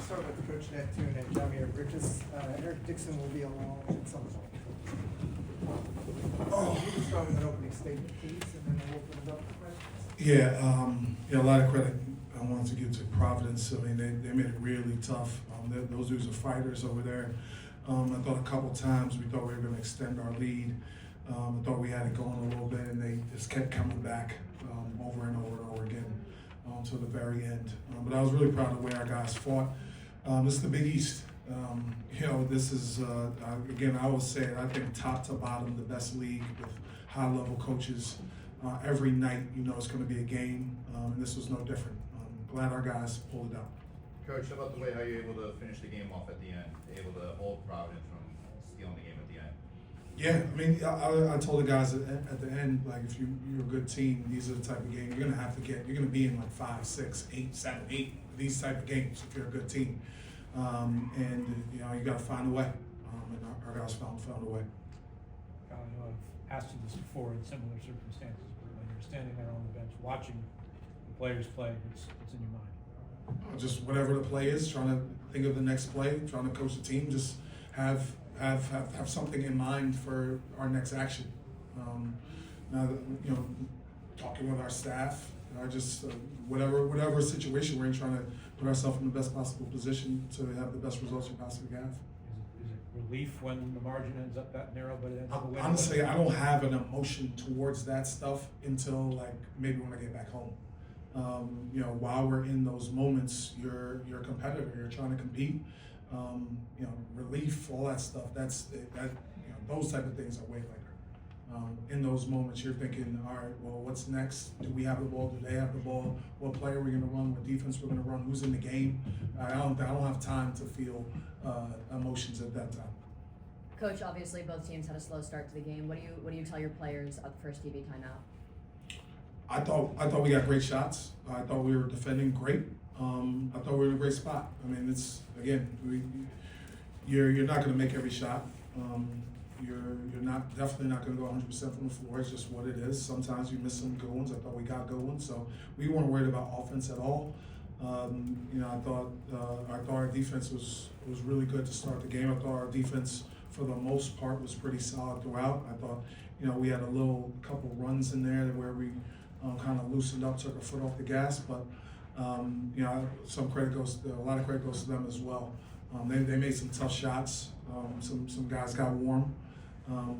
start with Coach Neptune and Jhamir. Brickus, Eric Dixon will be along at some point. You can start with an opening statement, please, and then we'll open it up for questions. A lot of credit I wanted to give to Providence. I mean, they made it really tough. Those dudes are fighters over there. I thought a couple times we thought we were going to extend our lead. I thought we had it going a little bit, and they just kept coming back over and over and over again to the very end. But I was really proud of the way our guys fought. This is the Big East. This is, again, I always say it, I think top to bottom, the best league with high-level coaches. Every night, it's going to be a game, and this was no different. Glad our guys pulled it out. Coach, how about the way how you're able to finish the game off at the end, able to hold Providence from stealing the game at the end? Yeah, I mean, I told the guys at the end, like, if you're a good team, these are the type of games you're gonna have to get. You're gonna be in like 5, 6, 8, 7, 8 these type of games if you're a good team, and you gotta find a way. And our guys found a way. Kyle, I've asked you this before in similar circumstances, but when you're standing there on the bench watching the players play, what's in your mind? Just whatever the play is, trying to think of the next play, trying to coach the team, just have something in mind for our next action. Now, talking with our staff, just whatever situation we're in, trying to put ourselves in the best possible position to have the best results we possibly have. Is it relief when the margin ends up that narrow, but it ends up a win? Honestly, I don't have an emotion towards that stuff until like maybe when I get back home. While we're in those moments, you're a competitor. You're trying to compete. Relief, all that stuff. Those type of things are way later. In those moments, you're thinking, all right, well, what's next? Do we have the ball? Do they have the ball? What play are we going to run? What defense we're going to run? Who's in the game? I don't have time to feel emotions at that time. Coach, obviously both teams had a slow start to the game. What do you tell your players at the first TV timeout? I thought we got great shots. I thought we were defending great. I thought we were in a great spot. I mean, it's again, you're not going to make every shot. You're definitely not going to go 100% from the floor. It's just what it is. Sometimes you miss some good ones. I thought we got good ones, so we weren't worried about offense at all. I thought our defense was really good to start the game. I thought our defense, for the most part, was pretty solid throughout. I thought, we had a couple runs in there where we kind of loosened up, took our foot off the gas, but a lot of credit goes to them as well. They made some tough shots. Some guys got warm,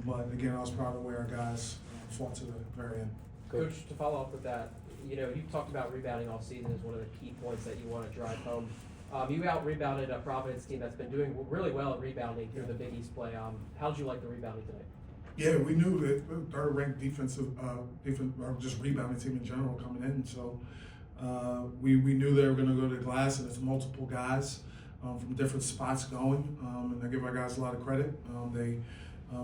but again, I was proud of the way our guys fought to the very end. Coach, to follow up with that, you've talked about rebounding all season as one of the key points that you want to drive home. You out-rebounded a Providence team that's been doing really well at rebounding through the Big East play. How did you like the rebounding tonight? Yeah, we knew that third-ranked just rebounding team in general coming in. So we knew they were going to go to the glass, and it's multiple guys from different spots going. And I give our guys a lot of credit. They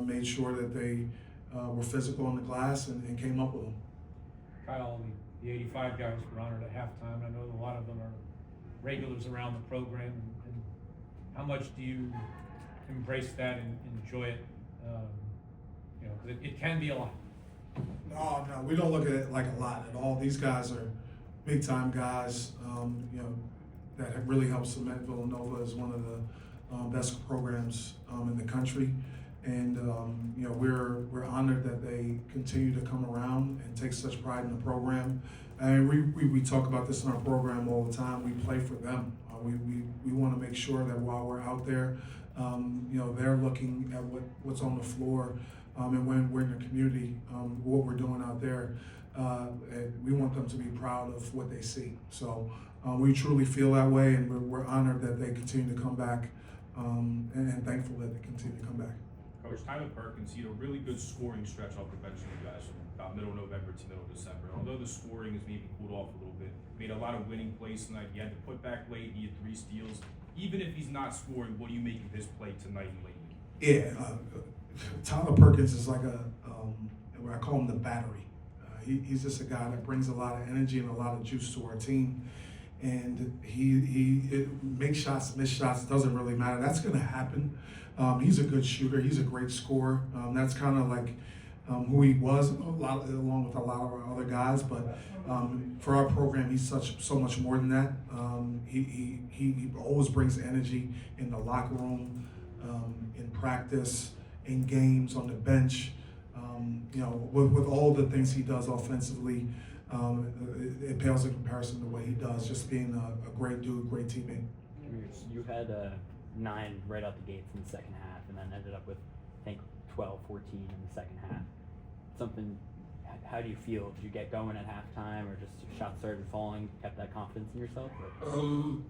made sure that they were physical on the glass and came up with them. Kyle, the 85 guys were honored at halftime. I know a lot of them are regulars around the program. And how much do you embrace that and enjoy it? Because it can be a lot. No, we don't look at it like a lot at all. These guys are big-time guys, that have really helped cement Villanova as one of the best programs in the country. And we're honored that they continue to come around and take such pride in the program. And we talk about this in our program all the time. We play for them. We want to make sure that while we're out there, they're looking at what's on the floor. And when we're in the community, what we're doing out there, and we want them to be proud of what they see. So we truly feel that way, and we're honored that they continue to come back, and thankful that they continue to come back. Coach, Tyler Perkins, he had a really good scoring stretch off the bench for you guys from about middle November to middle December. Although the scoring has maybe cooled off a little bit, made a lot of winning plays tonight. You had to put back late, he had 3 steals. Even if he's not scoring, what do you make of his play tonight and lately? Yeah, Tyler Perkins is like I call him the battery. He's just a guy that brings a lot of energy and a lot of juice to our team. And he makes shots, miss shots, doesn't really matter. That's going to happen. He's a good shooter. He's a great scorer. That's kind of like who he was, along with a lot of our other guys. But for our program, he's so much more than that. He always brings energy in the locker room, in practice, in games, on the bench. With all the things he does offensively, it pales in comparison to what he does. Just being a great dude, great teammate. You had 9 right out the gates in the second half, and then ended up with, I think, 12, 14 in the second half. How do you feel? Did you get going at halftime, or just your shots started falling, kept that confidence in yourself?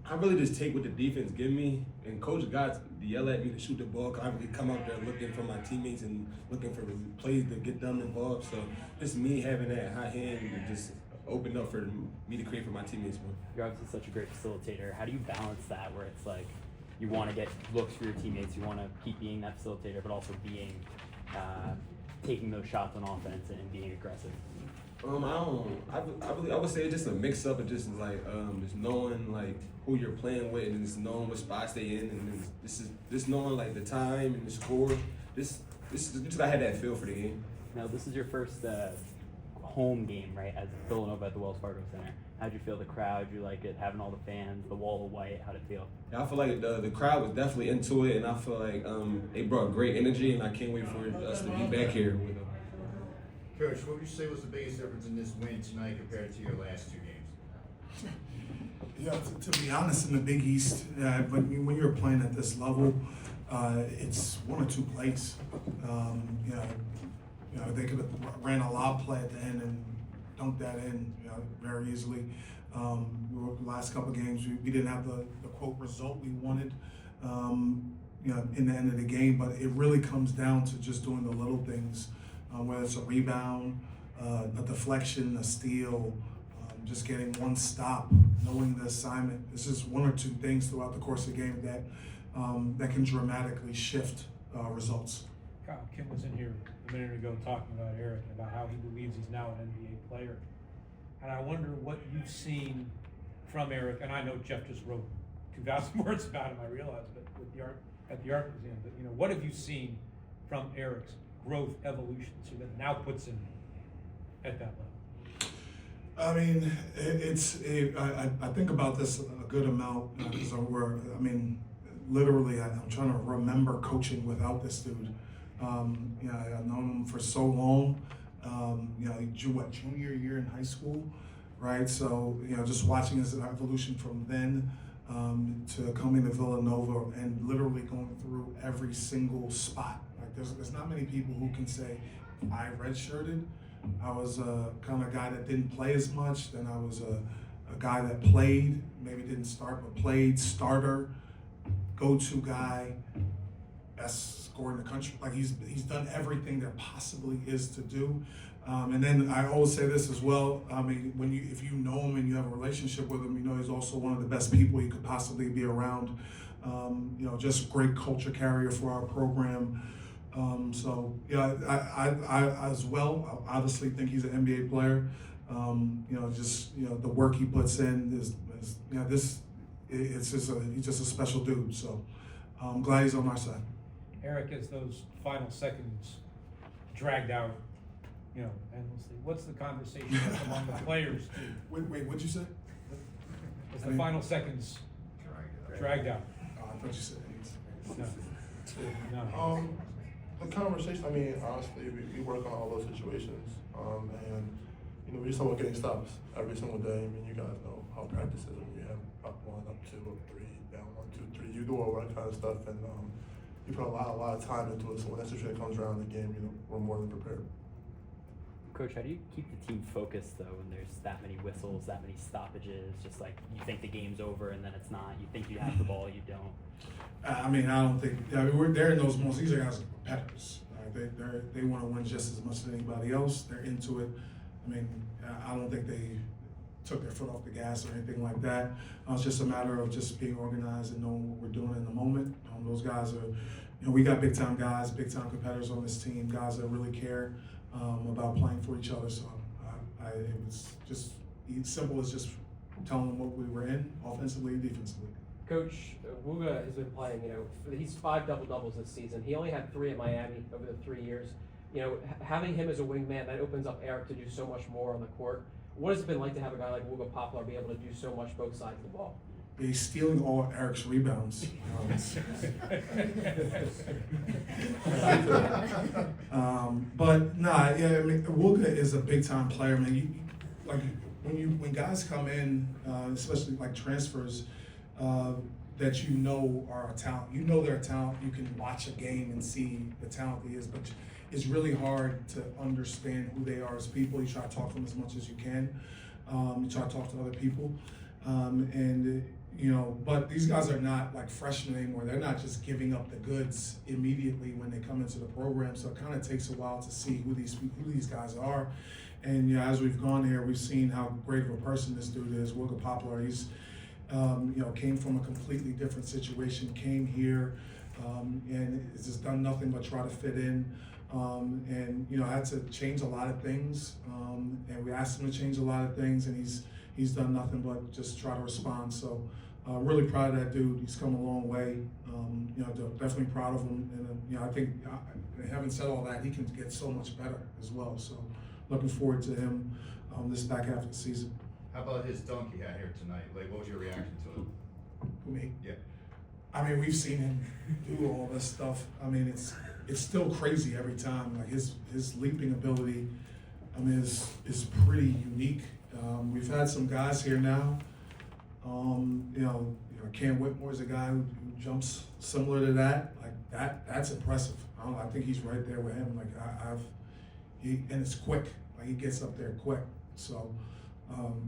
I really just take what the defense give me, and coach got to yell at me to shoot the ball. 'Cause I really come out there looking for my teammates and looking for plays to get them involved. So just me having that high hand and just opened up for me to create for my teammates. You're obviously such a great facilitator. How do you balance that, where it's like you want to get looks for your teammates, you want to keep being that facilitator, but also being taking those shots on offense and being aggressive? I would say it's just a mix up of just like just knowing like who you're playing with and just knowing what spots they in, and just knowing like the time and the score. Just I had that feel for the game. Now this is your first home game, right, as Villanova at the Wells Fargo Center. How'd you feel the crowd? You like it, having all the fans, the wall of white? How'd it feel? Yeah, I feel like the crowd was definitely into it, and I feel like they brought great energy, and I can't wait for us to be back here with them. Coach, what would you say was the biggest difference in this win tonight compared to your last 2 games? Yeah, to be honest, in the Big East, when you're playing at this level, it's 1 or 2 plays. They could have ran a lob play at the end and dunked that in, very easily. The last couple of games, we didn't have the quote result we wanted, in the end of the game. But it really comes down to just doing the little things, whether it's a rebound, a deflection, a steal, just getting one stop, knowing the assignment. It's just 1 or 2 things throughout the course of the game that can dramatically shift results. Kyle Kim was in here a minute ago talking about Eric, about how he believes he's now an NBA player. And I wonder what you've seen from Eric, and I know Jeff just wrote 2,000 words about him, I realize, but at the Art Museum, but what have you seen from Eric's growth, evolution, so that now puts him at that level? I mean, I think about this a good amount, because literally, I'm trying to remember coaching without this dude. I've known him for so long. Junior year in high school, right? So, just watching his evolution from then to coming to Villanova and literally going through every single spot. Like, there's not many people who can say, I redshirted. I was a kind of guy that didn't play as much. Then I was a guy that played, maybe didn't start, but played, starter, go-to guy, best scorer in the country. Like, he's done everything there possibly is to do. And then I always say this as well. I mean, if you know him and you have a relationship with him, he's also one of the best people you could possibly be around. Just great culture carrier for our program. I as well, I obviously think he's an NBA player. The work he puts in he's just a special dude. So I'm glad he's on our side. Eric, as those final seconds dragged out, endlessly, what's the conversation among the players? Wait, what'd you say? As the final seconds dragged out. Oh, I thought you said No. The conversation, honestly, we work on all those situations. And we just don't getting stops every single day. You guys know how practice is when you have up 1, up 2, up 3, down 1, 2, 3. You do all that kind of stuff, and you put a lot of time into it. So when that situation comes around in the game, we're more than prepared. Coach, how do you keep the team focused though when there's that many whistles, that many stoppages? Just like you think the game's over and then it's not. You think you have the ball, you don't. I don't think. They're in those moments. These are guys are competitors. They want to win just as much as anybody else. They're into it. I don't think they took their foot off the gas or anything like that. It's just a matter of just being organized and knowing what we're doing in the moment. Those guys are, we got big time guys, big time competitors on this team, guys that really care about playing for each other. So it was just simple as just telling them what we were in, offensively and defensively. Coach, Wuga has been playing, he's 5 double-doubles this season. He only had 3 at Miami over the 3 years. You know, having him as a wingman, that opens up Eric to do so much more on the court. What has it been like to have a guy like Wooga Poplar be able to do so much both sides of the ball? He's stealing all Eric's rebounds. But nah, yeah, I mean, Wooga is a big time player, man. When guys come in, especially like transfers, that you know are a talent. You know they're a talent. You can watch a game and see the talent he is, but it's really hard to understand who they are as people. You try to talk to them as much as you can. You try to talk to other people, and you know. But these guys are not like freshmen anymore. They're not just giving up the goods immediately when they come into the program. So it kind of takes a while to see who these guys are. And yeah, as we've gone here, we've seen how great of a person this dude is. Wooga Poplar. He's came from a completely different situation, came here, and has just done nothing but try to fit in. And had to change a lot of things, and we asked him to change a lot of things, and he's done nothing but just try to respond. So really proud of that dude. He's come a long way. Definitely proud of him, and I think having said all that, he can get so much better as well. So looking forward to him this back half of the season. How about his dunk he had here tonight? Like, what was your reaction to it? Me? Yeah. I mean, we've seen him do all this stuff. I mean, it's still crazy every time. Like his leaping ability, I mean, is pretty unique. We've had some guys here now. Cam Whitmore is a guy who jumps similar to that. Like that's impressive. I think he's right there with him. Like and it's quick. Like he gets up there quick. So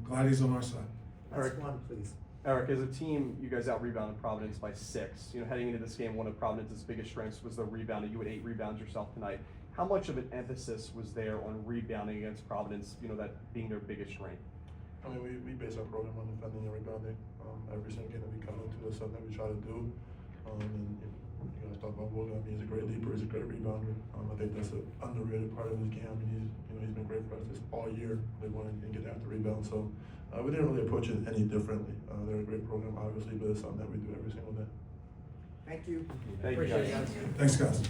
glad he's on our side. That's one, please. Eric, as a team, you guys out-rebounded Providence by 6. Heading into this game, one of Providence's biggest strengths was the rebounding. You had 8 rebounds yourself tonight. How much of an emphasis was there on rebounding against Providence, that being their biggest strength? I mean, we base our program on defending and rebounding. Every single game that we come into, that's something that we try to do. And you guys talk about Wooga. I mean, he's a great leaper. He's a great rebounder. I think that's an underrated part of his game. I mean, he's been great for us this all year. They want to get after rebound. So we didn't really approach it any differently. They're a great program, obviously, but it's something that we do every single day. Thank you. Thank you, Appreciate guys. it, guys. Thanks, guys.